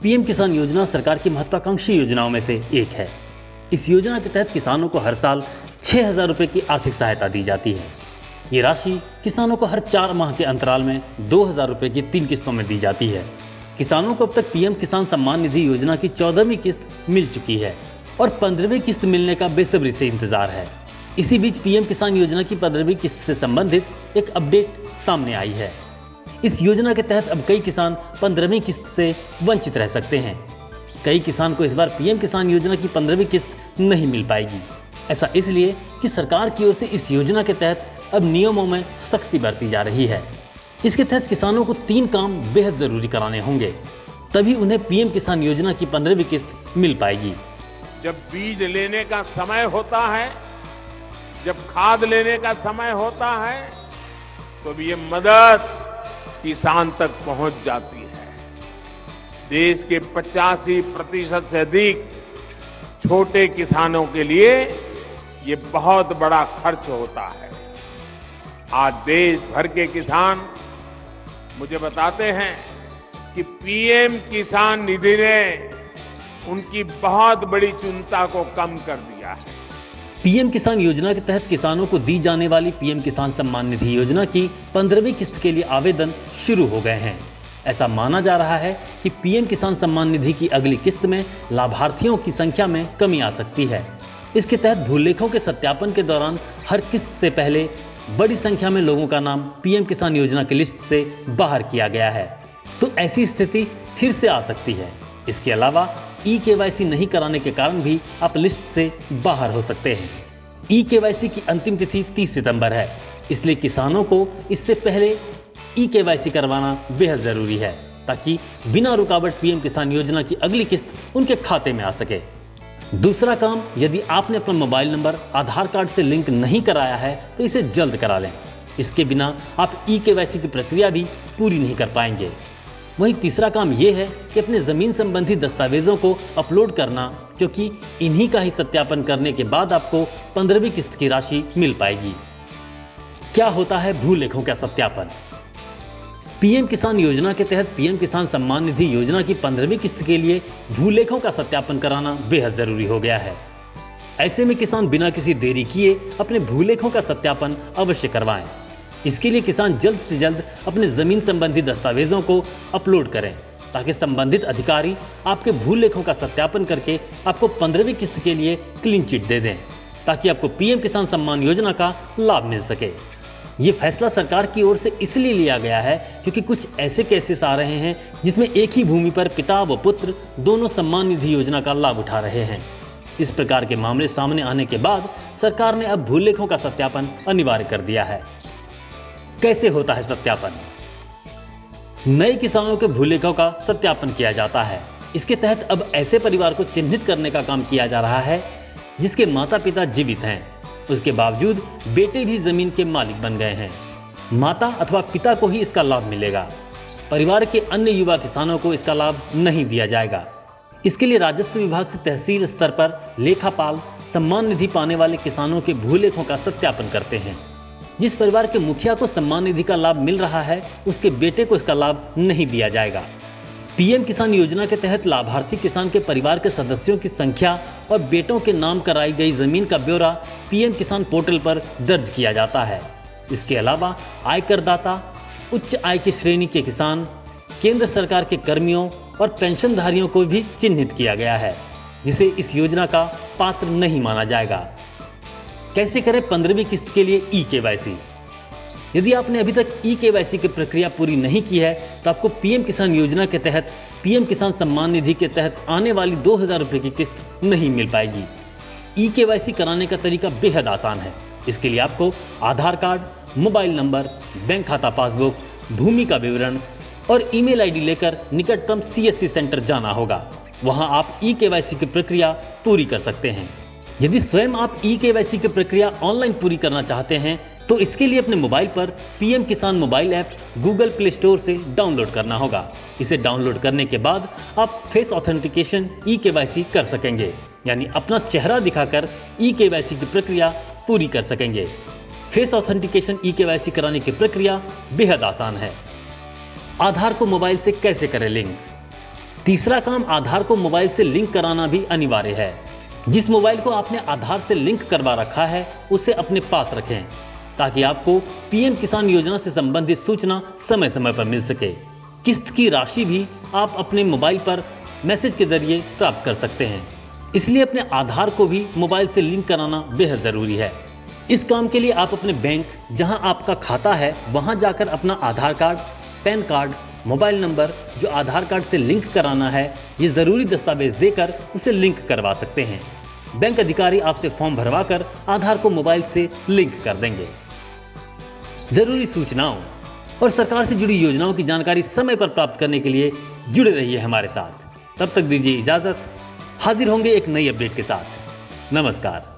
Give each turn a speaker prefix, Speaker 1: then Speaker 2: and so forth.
Speaker 1: PM किसान योजना सरकार की महत्वाकांक्षी योजनाओं में से एक है। इस योजना के तहत किसानों को हर साल 6,000 रुपये की आर्थिक सहायता दी जाती है। ये राशि किसानों को हर 4 माह के अंतराल में 2,000 रुपये की 3 किस्तों में दी जाती है। किसानों को अब तक पीएम किसान सम्मान निधि योजना की 14वीं किस्त मिल चुकी है और 15वीं किस्त मिलने का बेसब्री से इंतजार है। इसी बीच पीएम किसान योजना की 15वीं किस्त से संबंधित एक अपडेट सामने आई है। इस योजना के तहत अब कई किसान 15वीं किस्त से वंचित रह सकते हैं। कई किसान को इस बार पीएम किसान योजना की 15वीं किस्त नहीं मिल पाएगी। ऐसा इसलिए कि सरकार की ओर से इस योजना के तहत अब नियमों में सख्ती बरती जा रही है। इसके तहत किसानों को 3 काम बेहद जरूरी कराने होंगे, तभी उन्हें पीएम किसान योजना की 15वीं किस्त मिल पाएगी।
Speaker 2: जब बीज लेने का समय होता है, जब खाद लेने का समय होता है, तो ये मदद किसान तक पहुंच जाती है। देश के 85% से अधिक छोटे किसानों के लिए ये बहुत बड़ा खर्च होता है। आज देश भर के किसान मुझे बताते हैं कि पीएम किसान निधि ने उनकी बहुत बड़ी चिंता को कम कर दिया है।
Speaker 1: पीएम किसान योजना के तहत किसानों को दी जाने वाली पीएम किसान सम्मान निधि योजना की 15वीं किस्त के लिए आवेदन शुरू हो गए हैं। ऐसा माना जा रहा है कि पीएम किसान सम्मान निधि की अगली किस्त में लाभार्थियों की संख्या में कमी आ सकती है। इसके तहत भूलेखों के सत्यापन के दौरान हर किस्त से पहले बड़ी संख्या में लोगों का नाम पीएम किसान योजना की लिस्ट से बाहर किया गया है, तो ऐसी स्थिति फिर से आ सकती है। इसके अलावा ई-केवाईसी नहीं कराने के कारण भी आप लिस्ट से बाहर हो सकते हैं। ई-केवाईसी की अंतिम तिथि 30 सितंबर है, इसलिए किसानों को इससे पहले ई-केवाईसी करवाना बेहद जरूरी है, ताकि बिना रुकावट पीएम किसान योजना की अगली किस्त उनके खाते में आ सके। दूसरा काम, यदि आपने अपना मोबाइल नंबर आधार कार्ड से लिंक नहीं कराया है तो इसे जल्द करा लें। इसके बिना आप ई-केवाईसी की प्रक्रिया भी पूरी नहीं कर पाएंगे। वहीं तीसरा काम यह है कि अपने ज़मीन संबंधी दस्तावेजों को अपलोड करना, क्योंकि इन्हीं का ही सत्यापन करने के बाद आपको 15वीं किस्त की राशि मिल पाएगी। क्या होता है भूलेखों का सत्यापन? पीएम किसान योजना के तहत पीएम किसान सम्मान निधि योजना की 15वीं किस्त के लिए भूलेखों का सत्यापन कराना बेहद जरूरी हो गया है। ऐसे में किसान बिना किसी देरी किए अपने भूलेखों का सत्यापन अवश्य करवाएं। इसके लिए किसान जल्द से जल्द अपने जमीन संबंधी दस्तावेजों को अपलोड करें, ताकि संबंधित अधिकारी आपके भूलेखों का सत्यापन करके आपको 15वीं किस्त के लिए क्लीन चिट दे दें, ताकि आपको पीएम किसान सम्मान योजना का लाभ मिल सके। ये फैसला सरकार की ओर से इसलिए लिया गया है क्योंकि कुछ ऐसे केसेस आ रहे हैं जिसमें एक ही भूमि पर पिता व पुत्र दोनों सम्मान निधि योजना का लाभ उठा रहे हैं। इस प्रकार के मामले सामने आने के बाद सरकार ने अब भूलेखों का सत्यापन अनिवार्य कर दिया है। कैसे होता है सत्यापन? नए किसानों के भूलेखों का सत्यापन किया जाता है। इसके तहत अब ऐसे परिवार को चिन्हित करने का काम किया जा रहा है जिसके माता पिता जीवित हैं, उसके बावजूद बेटे भी जमीन के मालिक बन गए हैं। माता अथवा पिता को ही इसका लाभ मिलेगा। परिवार के अन्य युवा किसानों को इसका लाभ नहीं दिया जाएगा। इसके लिए राजस्व विभाग से तहसील स्तर पर लेखापाल सम्मान निधि पाने वाले किसानों के भूलेखों का सत्यापन करते हैं। जिस परिवार के मुखिया को सम्मान निधि का लाभ मिल रहा है, उसके बेटे को इसका लाभ नहीं दिया जाएगा। पीएम किसान योजना के तहत लाभार्थी किसान के परिवार के सदस्यों की संख्या और बेटों के नाम कराई गई जमीन का ब्यौरा पीएम किसान पोर्टल पर दर्ज किया जाता है। इसके अलावा आयकरदाता, उच्च आय की श्रेणी के किसान, केंद्र सरकार के कर्मियों और पेंशनधारियों को भी चिन्हित किया गया है, जिसे इस योजना का पात्र नहीं माना जाएगा। कैसे करें 15वीं किस्त के लिए ई-केवाईसी? यदि आपने अभी तक ई-केवाईसी की प्रक्रिया पूरी नहीं की है तो आपको पीएम किसान योजना के तहत पीएम किसान सम्मान निधि के तहत आने वाली 2,000 रुपये की किस्त नहीं मिल पाएगी। ई-केवाईसी कराने का तरीका बेहद आसान है। इसके लिए आपको आधार कार्ड, मोबाइल नंबर, बैंक खाता पासबुक, भूमि का विवरण और ईमेल आईडी लेकर निकटतम सीएससी सेंटर जाना होगा। वहां आप ई-केवाईसी की प्रक्रिया पूरी कर सकते हैं। यदि स्वयं आप ई-केवाईसी की प्रक्रिया ऑनलाइन पूरी करना चाहते हैं तो इसके लिए अपने मोबाइल पर पीएम किसान mobile app Google play store से डाउनलोड करना होगा। इसे डाउनलोड करने के बाद आप फेस ऑथेंटिकेशन ई-केवाईसी कर सकेंगे, यानी अपना चेहरा दिखाकर ई-केवाईसी की प्रक्रिया पूरी कर सकेंगे। फेस ऑथेंटिकेशन ई-केवाईसी कराने की प्रक्रिया बेहद आसान है। आधार को मोबाइल से कैसे करें लिंक? तीसरा काम, आधार को मोबाइल से लिंक कराना भी अनिवार्य है। जिस मोबाइल को आपने आधार से लिंक करवा रखा है उसे अपने पास रखें ताकि आपको पीएम किसान योजना से संबंधित सूचना समय समय पर मिल सके। किस्त की राशि भी आप अपने मोबाइल पर मैसेज के जरिए प्राप्त कर सकते हैं, इसलिए अपने आधार को भी मोबाइल से लिंक कराना बेहद ज़रूरी है। इस काम के लिए आप अपने बैंक जहां आपका खाता है वहां जाकर अपना Aadhaar card, PAN card, mobile number जो आधार कार्ड से लिंक कराना है, ये ज़रूरी दस्तावेज देकर उसे लिंक करवा सकते हैं। बैंक अधिकारी आपसे फॉर्म भरवाकर आधार को मोबाइल से लिंक कर देंगे। जरूरी सूचनाओं और सरकार से जुड़ी योजनाओं की जानकारी समय पर प्राप्त करने के लिए जुड़े रहिए हमारे साथ। तब तक दीजिए इजाजत, हाजिर होंगे एक नई अपडेट के साथ। नमस्कार।